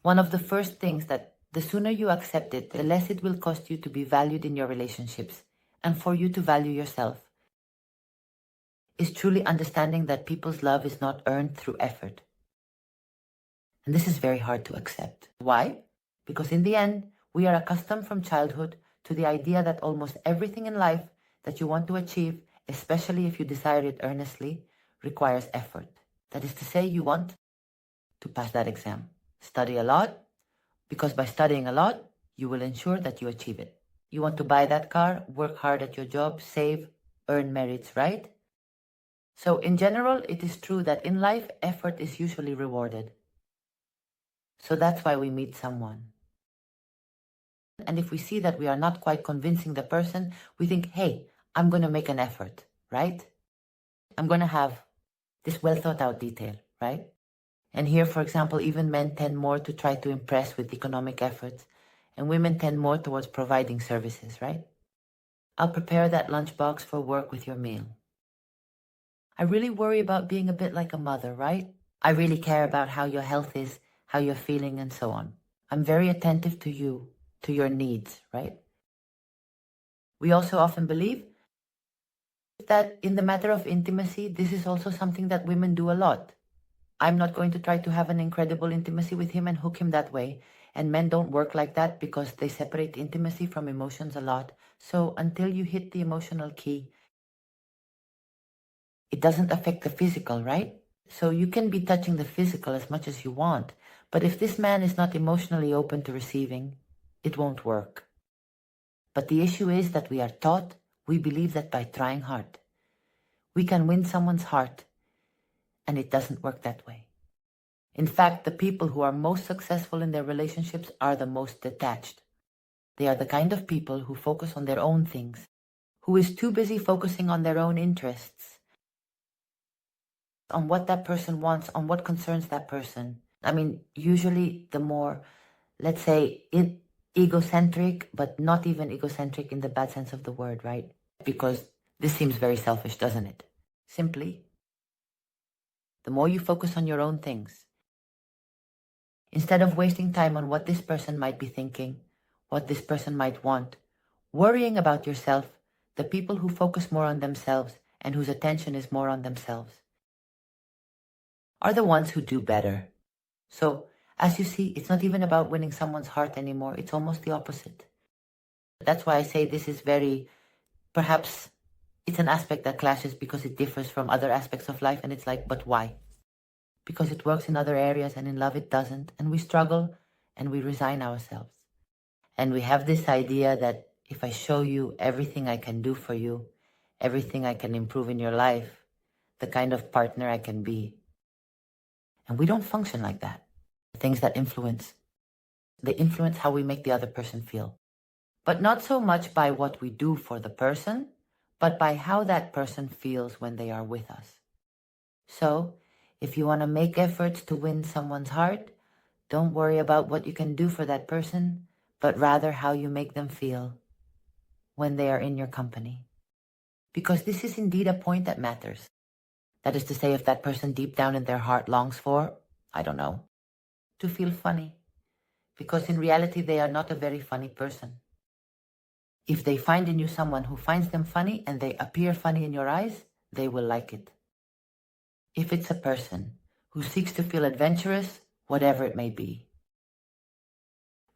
One of the first things that the sooner you accept it, the less it will cost you to be valued in your relationships and for you to value yourself, is truly understanding that people's love is not earned through effort. And this is very hard to accept. Why? Because in the end, we are accustomed from childhood to the idea that almost everything in life that you want to achieve, especially if you desire it earnestly, requires effort. That is to say, you want to pass that exam. Study a lot, because by studying a lot, you will ensure that you achieve it. You want to buy that car, work hard at your job, save, earn merits, right? So in general, it is true that in life, effort is usually rewarded. So that's why we meet someone. And if we see that we are not quite convincing the person, we think, hey, I'm going to make an effort, right? I'm going to have this well thought out detail, right? And here, for example, even men tend more to try to impress with economic efforts, and women tend more towards providing services, right? I'll prepare that lunchbox for work with your meal. I really worry about being a bit like a mother, right? I really care about how your health is, how you're feeling, and so on. I'm very attentive to you, to your needs, right? We also often believe that in the matter of intimacy, this is also something that women do a lot. I'm not going to try to have an incredible intimacy with him and hook him that way. And men don't work like that because they separate intimacy from emotions a lot. So until you hit the emotional key, it doesn't affect the physical, right? So you can be touching the physical as much as you want. But if this man is not emotionally open to receiving, it won't work. But the issue is that we are taught, we believe that by trying hard, we can win someone's heart, and it doesn't work that way. In fact, the people who are most successful in their relationships are the most detached. They are the kind of people who focus on their own things, who is too busy focusing on their own interests, on what that person wants, on what concerns that person. I mean, usually the more, let's say, egocentric, but not even egocentric in the bad sense of the word, right? Because this seems very selfish, doesn't it? Simply, the more you focus on your own things, instead of wasting time on what this person might be thinking, what this person might want, worrying about yourself, the people who focus more on themselves and whose attention is more on themselves are the ones who do better. So, as you see, it's not even about winning someone's heart anymore. It's almost the opposite. That's why I say this is perhaps it's an aspect that clashes because it differs from other aspects of life. And it's like, but why? Because it works in other areas and in love it doesn't. And we struggle and we resign ourselves. And we have this idea that if I show you everything I can do for you, everything I can improve in your life, the kind of partner I can be. And we don't function like that. Things that they influence how we make the other person feel. But not so much by what we do for the person, but by how that person feels when they are with us. So, if you want to make efforts to win someone's heart, don't worry about what you can do for that person, but rather how you make them feel when they are in your company. Because this is indeed a point that matters. That is to say, if that person deep down in their heart longs for, I don't know, to feel funny. Because in reality, they are not a very funny person. If they find in you someone who finds them funny and they appear funny in your eyes, they will like it. If it's a person who seeks to feel adventurous, whatever it may be,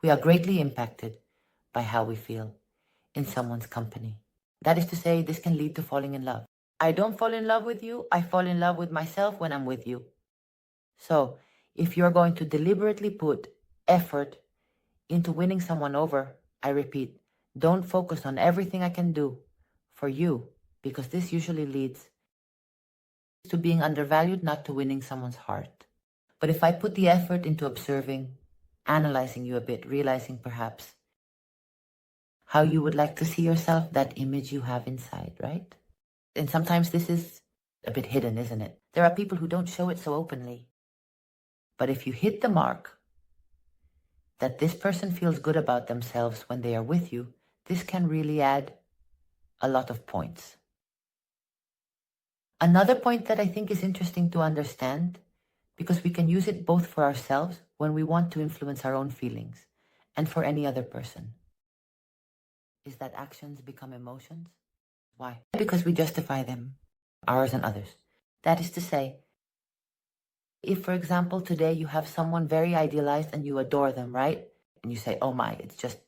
we are greatly impacted by how we feel in someone's company. That is to say, this can lead to falling in love. I don't fall in love with you, I fall in love with myself when I'm with you. So, if you're going to deliberately put effort into winning someone over, I repeat, don't focus on everything I can do for you, because this usually leads to being undervalued, not to winning someone's heart. But if I put the effort into observing, analyzing you a bit, realizing perhaps how you would like to see yourself, that image you have inside, right? And sometimes this is a bit hidden, isn't it? There are people who don't show it so openly. But if you hit the mark that this person feels good about themselves when they are with you, this can really add a lot of points. Another point that I think is interesting to understand because we can use it both for ourselves when we want to influence our own feelings and for any other person. Is that actions become emotions? Why? Because we justify them, ours and others. That is to say, if, for example, today you have someone very idealized and you adore them, right? And you say, oh my, it's just,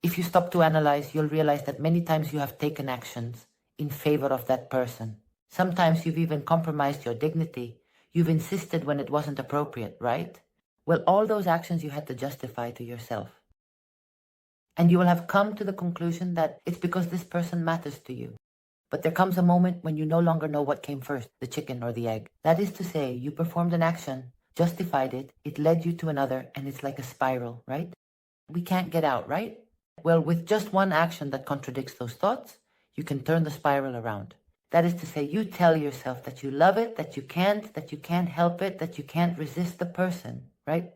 if you stop to analyze, you'll realize that many times you have taken actions in favor of that person. Sometimes you've even compromised your dignity. You've insisted when it wasn't appropriate, right? Well, all those actions you had to justify to yourself. And you will have come to the conclusion that it's because this person matters to you. But there comes a moment when you no longer know what came first, the chicken or the egg. That is to say, you performed an action, justified it, it led you to another, and it's like a spiral, right? We can't get out, right? Well, with just one action that contradicts those thoughts, you can turn the spiral around. That is to say, you tell yourself that you love it, that you can't help it, that you can't resist the person, right?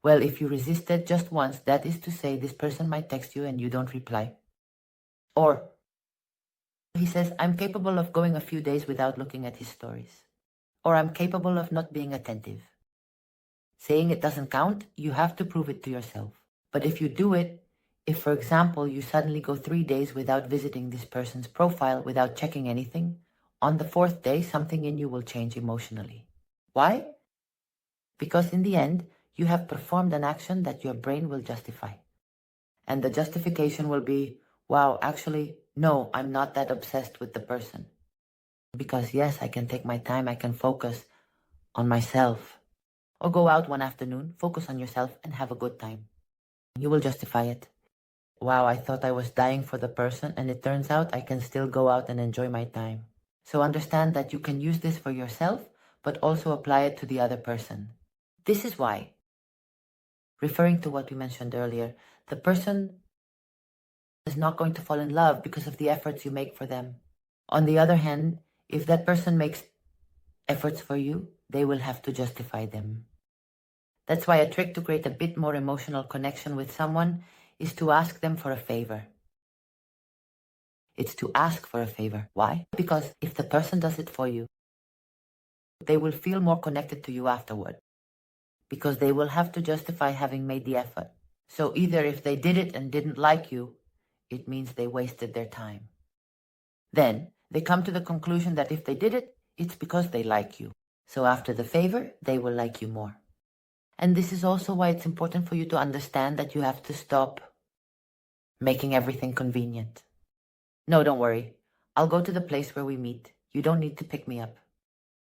Well, if you resisted just once, that is to say, this person might text you and you don't reply. Or he says, I'm capable of going a few days without looking at his stories. Or I'm capable of not being attentive. Saying it doesn't count, you have to prove it to yourself. But if you do it, if, for example, you suddenly go 3 days without visiting this person's profile, without checking anything, on the 4th day, something in you will change emotionally. Why? Because in the end, you have performed an action that your brain will justify. And the justification will be, wow, actually, no, I'm not that obsessed with the person. Because yes, I can take my time, I can focus on myself. Or go out one afternoon, focus on yourself, and have a good time. You will justify it. Wow, I thought I was dying for the person, and it turns out I can still go out and enjoy my time. So understand that you can use this for yourself, but also apply it to the other person. This is why, referring to what we mentioned earlier, the person is not going to fall in love because of the efforts you make for them. On the other hand, if that person makes efforts for you, they will have to justify them. That's why a trick to create a bit more emotional connection with someone is to ask them for a favor. It's to ask for a favor. Why? Because if the person does it for you, they will feel more connected to you afterward. Because they will have to justify having made the effort. So either if they did it and didn't like you, it means they wasted their time. Then they come to the conclusion that if they did it, it's because they like you. So after the favor, they will like you more. And this is also why it's important for you to understand that you have to stop making everything convenient. No, don't worry. I'll go to the place where we meet. You don't need to pick me up.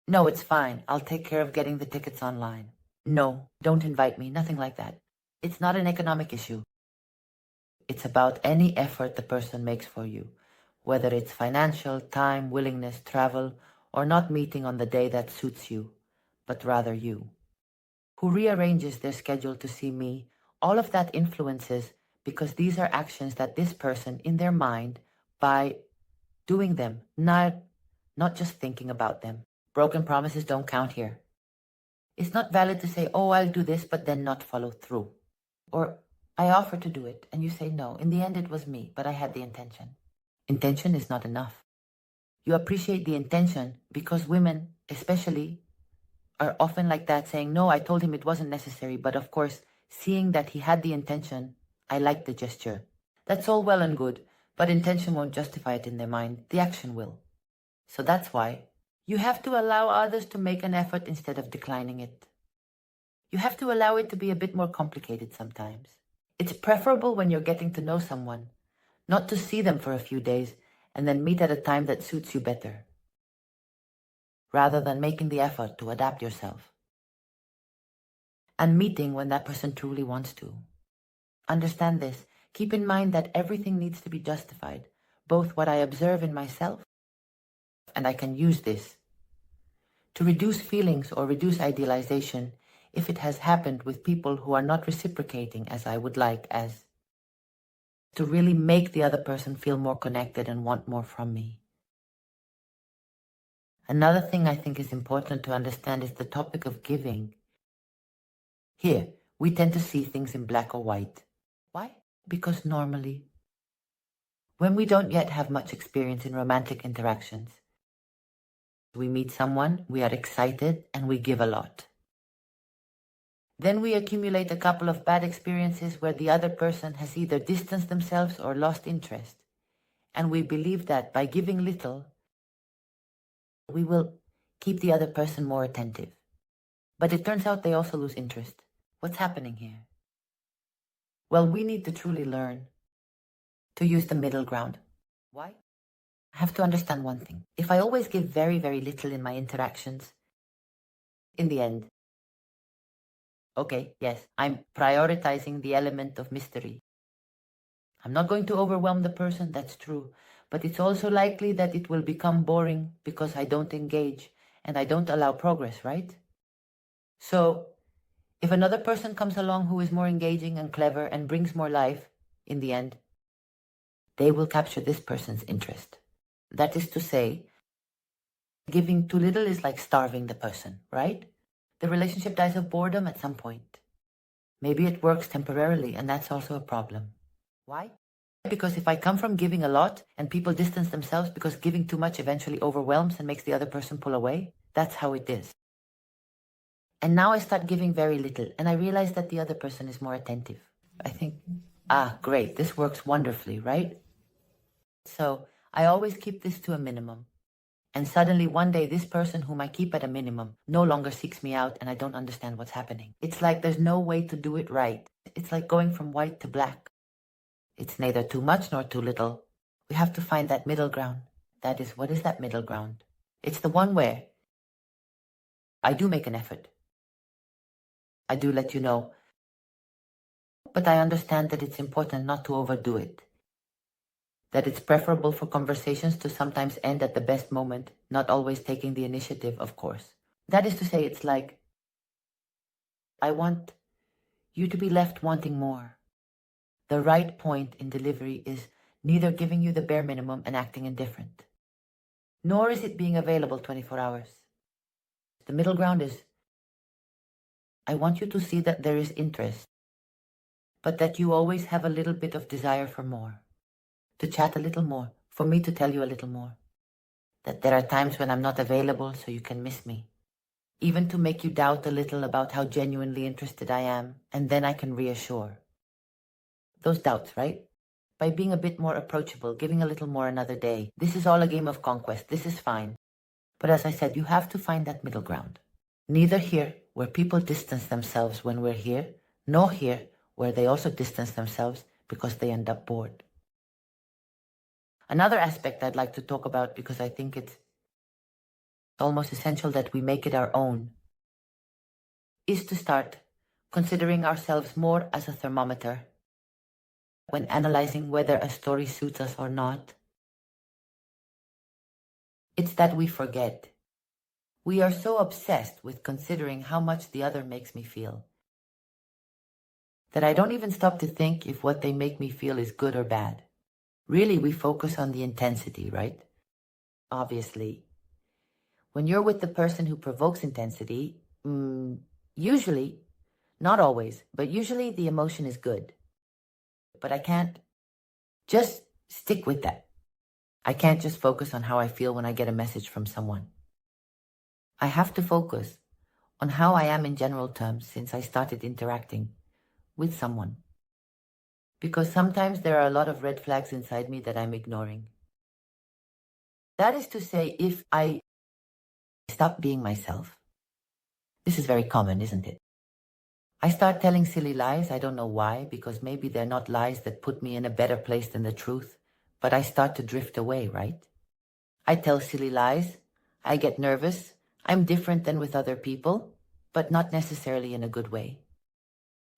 No, it's fine. I'll take care of getting the tickets online. No, don't invite me. Nothing like that. It's not an economic issue. It's about any effort the person makes for you, whether it's financial, time, willingness, travel, or not meeting on the day that suits you, but rather you. Who rearranges their schedule to see me, all of that influences because these are actions that this person in their mind, by doing them, not just thinking about them. Broken promises don't count here. It's not valid to say, oh, I'll do this, but then not follow through. Or I offer to do it, and you say no. In the end, it was me, but I had the intention. Intention is not enough. You appreciate the intention because women, especially, are often like that, saying, no, I told him it wasn't necessary, but of course, seeing that he had the intention, I liked the gesture. That's all well and good, but intention won't justify it in their mind. The action will. So that's why you have to allow others to make an effort instead of declining it. You have to allow it to be a bit more complicated sometimes. It's preferable when you're getting to know someone, not to see them for a few days and then meet at a time that suits you better, rather than making the effort to adapt yourself. And meeting when that person truly wants to. Understand this. Keep in mind that everything needs to be justified, both what I observe in myself, and I can use this to reduce feelings or reduce idealization if it has happened with people who are not reciprocating as I would like, as to really make the other person feel more connected and want more from me. Another thing I think is important to understand is the topic of giving. Here, we tend to see things in black or white. Why? Because normally, when we don't yet have much experience in romantic interactions, we meet someone, we are excited, and we give a lot. Then we accumulate a couple of bad experiences where the other person has either distanced themselves or lost interest. And we believe that by giving little, we will keep the other person more attentive. But it turns out they also lose interest. What's happening here? Well, we need to truly learn to use the middle ground. Why? I have to understand one thing. If I always give very, very little in my interactions, in the end, okay, yes, I'm prioritizing the element of mystery. I'm not going to overwhelm the person, that's true. But it's also likely that it will become boring because I don't engage and I don't allow progress, right? So, if another person comes along who is more engaging and clever and brings more life, in the end, they will capture this person's interest. That is to say, giving too little is like starving the person, right? The relationship dies of boredom at some point. Maybe it works temporarily, and that's also a problem. Why? Because if I come from giving a lot and people distance themselves because giving too much eventually overwhelms and makes the other person pull away, that's how it is. And now I start giving very little, and I realize that the other person is more attentive. I think, great, this works wonderfully, right? So I always keep this to a minimum. And suddenly one day this person whom I keep at a minimum no longer seeks me out and I don't understand what's happening. It's like there's no way to do it right. It's like going from white to black. It's neither too much nor too little. We have to find that middle ground. That is, what is that middle ground? It's the one where I do make an effort. I do let you know. But I understand that it's important not to overdo it. That it's preferable for conversations to sometimes end at the best moment, not always taking the initiative, of course. That is to say, it's like, I want you to be left wanting more. The right point in delivery is neither giving you the bare minimum and acting indifferent, nor is it being available 24 hours. The middle ground is, I want you to see that there is interest, but that you always have a little bit of desire for more, to chat a little more, for me to tell you a little more, that there are times when I'm not available so you can miss me, even to make you doubt a little about how genuinely interested I am, and then I can reassure. Those doubts, right? By being a bit more approachable, giving a little more another day. This is all a game of conquest. This is fine. But as I said, you have to find that middle ground. Neither here, where people distance themselves when we're here, nor here, where they also distance themselves because they end up bored. Another aspect I'd like to talk about, because I think it's almost essential that we make it our own, is to start considering ourselves more as a thermometer when analyzing whether a story suits us or not. It's that we forget. We are so obsessed with considering how much the other makes me feel that I don't even stop to think if what they make me feel is good or bad. Really, we focus on the intensity, right? Obviously, when you're with the person who provokes intensity, usually, not always, but usually the emotion is good. But I can't just stick with that. I can't just focus on how I feel when I get a message from someone. I have to focus on how I am in general terms since I started interacting with someone. Because sometimes there are a lot of red flags inside me that I'm ignoring. That is to say, if I stop being myself. This is very common, isn't it? I start telling silly lies. I don't know why, because maybe they're not lies that put me in a better place than the truth, but I start to drift away, right? I tell silly lies. I get nervous. I'm different than with other people, but not necessarily in a good way.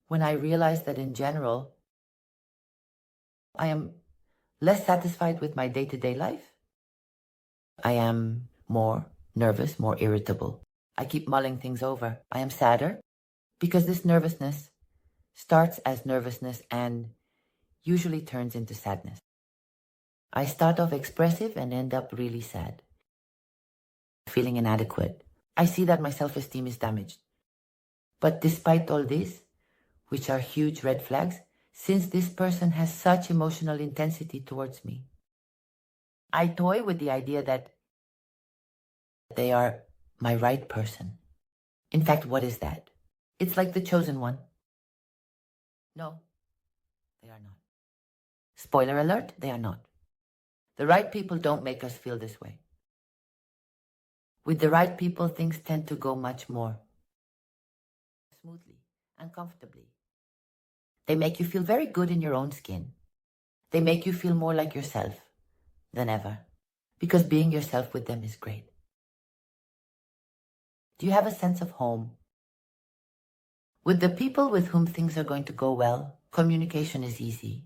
When I realize that in general, I am less satisfied with my day-to-day life, I am more nervous, more irritable. I keep mulling things over. I am sadder because this nervousness starts as nervousness and usually turns into sadness. I start off expressive and end up really sad, feeling inadequate. I see that my self-esteem is damaged. But despite all this, which are huge red flags, since this person has such emotional intensity towards me, I toy with the idea that they are my right person. In fact, what is that? It's like the chosen one. No, they are not. Spoiler alert, they are not. The right people don't make us feel this way. With the right people, things tend to go much more smoothly and comfortably. They make you feel very good in your own skin. They make you feel more like yourself than ever, because being yourself with them is great. Do you have a sense of home? With the people with whom things are going to go well, communication is easy.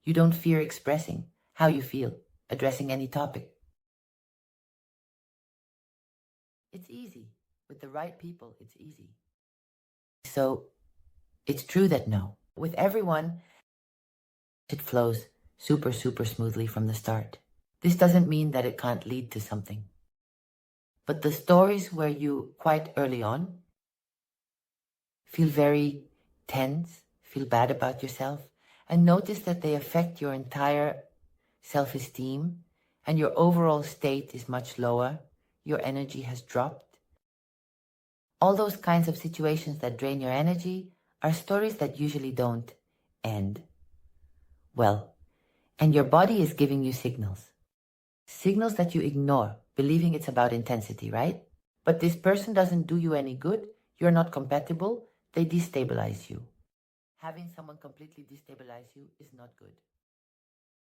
You don't fear expressing how you feel, addressing any topic. It's easy. With the right people, it's easy. So, it's true that no. With everyone, it flows super smoothly from the start. This doesn't mean that it can't lead to something. But the stories where you, quite early on, feel very tense, feel bad about yourself, and notice that they affect your entire self-esteem, and your overall state is much lower, your energy has dropped. All those kinds of situations that drain your energy are stories that usually don't end well. And your body is giving you signals. Signals that you ignore, believing it's about intensity, right? But this person doesn't do you any good, you're not compatible, they destabilize you. Having someone completely destabilize you is not good.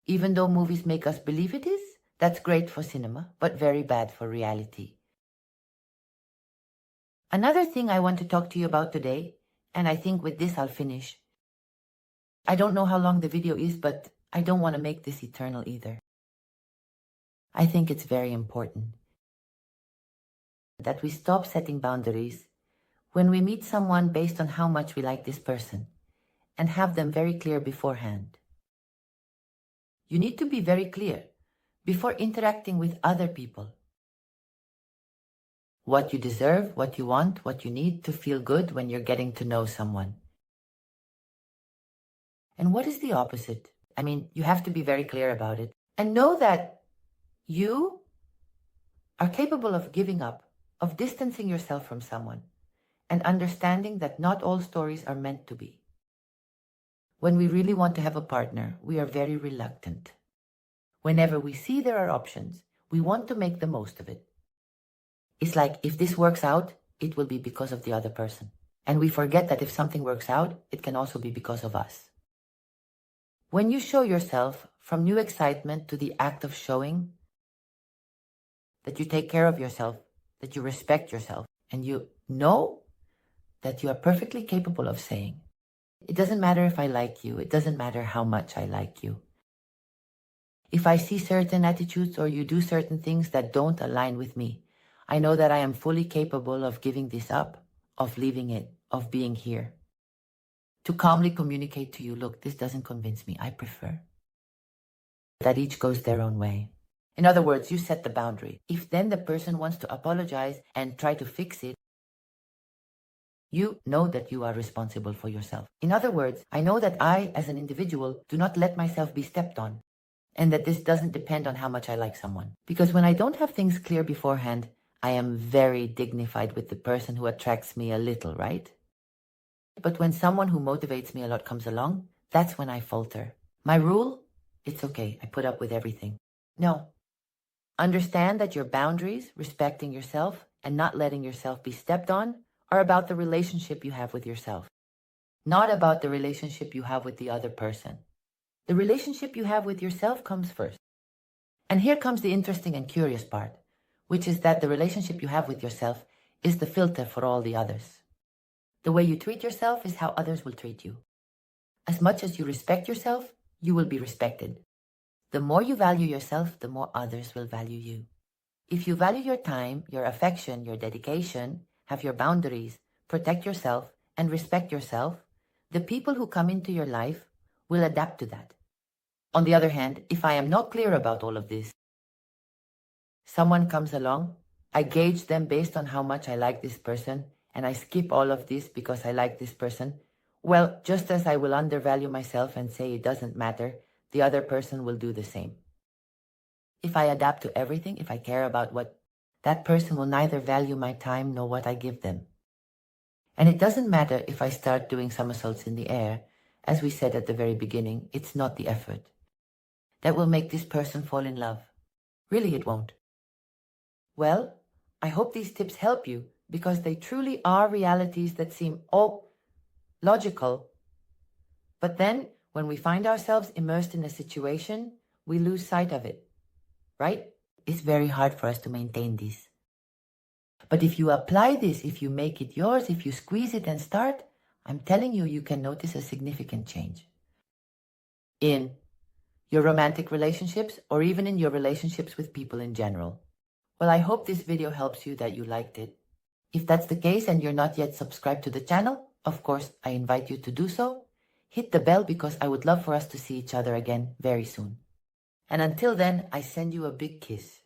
Even though movies make us believe it is, that's great for cinema, but very bad for reality. Another thing I want to talk to you about today, and I think with this I'll finish. I don't know how long the video is, but I don't want to make this eternal either. I think it's very important that we stop setting boundaries when we meet someone based on how much we like this person and have them very clear beforehand. You need to be very clear before interacting with other people. What you deserve, what you want, what you need to feel good when you're getting to know someone. And what is the opposite? I mean, you have to be very clear about it. And know that you are capable of giving up, of distancing yourself from someone, and understanding that not all stories are meant to be. When we really want to have a partner, we are very reluctant. Whenever we see there are options, we want to make the most of it. It's like, if this works out, it will be because of the other person. And we forget that if something works out, it can also be because of us. When you show yourself, from new excitement to the act of showing that you take care of yourself, that you respect yourself, and you know that you are perfectly capable of saying, it doesn't matter if I like you, it doesn't matter how much I like you. If I see certain attitudes or you do certain things that don't align with me, I know that I am fully capable of giving this up, of leaving it, of being here. To calmly communicate to you, look, this doesn't convince me, I prefer that each goes their own way. In other words, you set the boundary. If then the person wants to apologize and try to fix it, you know that you are responsible for yourself. In other words, I know that I, as an individual, do not let myself be stepped on, and that this doesn't depend on how much I like someone. Because when I don't have things clear beforehand, I am very dignified with the person who attracts me a little, right? But when someone who motivates me a lot comes along, that's when I falter. My rule? It's okay, I put up with everything. No. Understand that your boundaries, respecting yourself, and not letting yourself be stepped on, are about the relationship you have with yourself, not about the relationship you have with the other person. The relationship you have with yourself comes first. And here comes the interesting and curious part, which is that the relationship you have with yourself is the filter for all the others. The way you treat yourself is how others will treat you. As much as you respect yourself, you will be respected. The more you value yourself, the more others will value you. If you value your time, your affection, your dedication, have your boundaries, protect yourself, and respect yourself, the people who come into your life will adapt to that. On the other hand, if I am not clear about all of this, someone comes along, I gauge them based on how much I like this person, and I skip all of this because I like this person, well, just as I will undervalue myself and say it doesn't matter, the other person will do the same. If I adapt to everything, if I care about what, that person will neither value my time nor what I give them. And it doesn't matter if I start doing somersaults in the air. As we said at the very beginning, it's not the effort that will make this person fall in love. Really, it won't. Well, I hope these tips help you, because they truly are realities that seem logical. But then, when we find ourselves immersed in a situation, we lose sight of it, right? It's very hard for us to maintain these. But if you apply this, if you make it yours, if you squeeze it and start, I'm telling you, you can notice a significant change in your romantic relationships, or even in your relationships with people in general. Well, I hope this video helps you, that you liked it. If that's the case and you're not yet subscribed to the channel, of course, I invite you to do so. Hit the bell, because I would love for us to see each other again very soon. And until then, I send you a big kiss.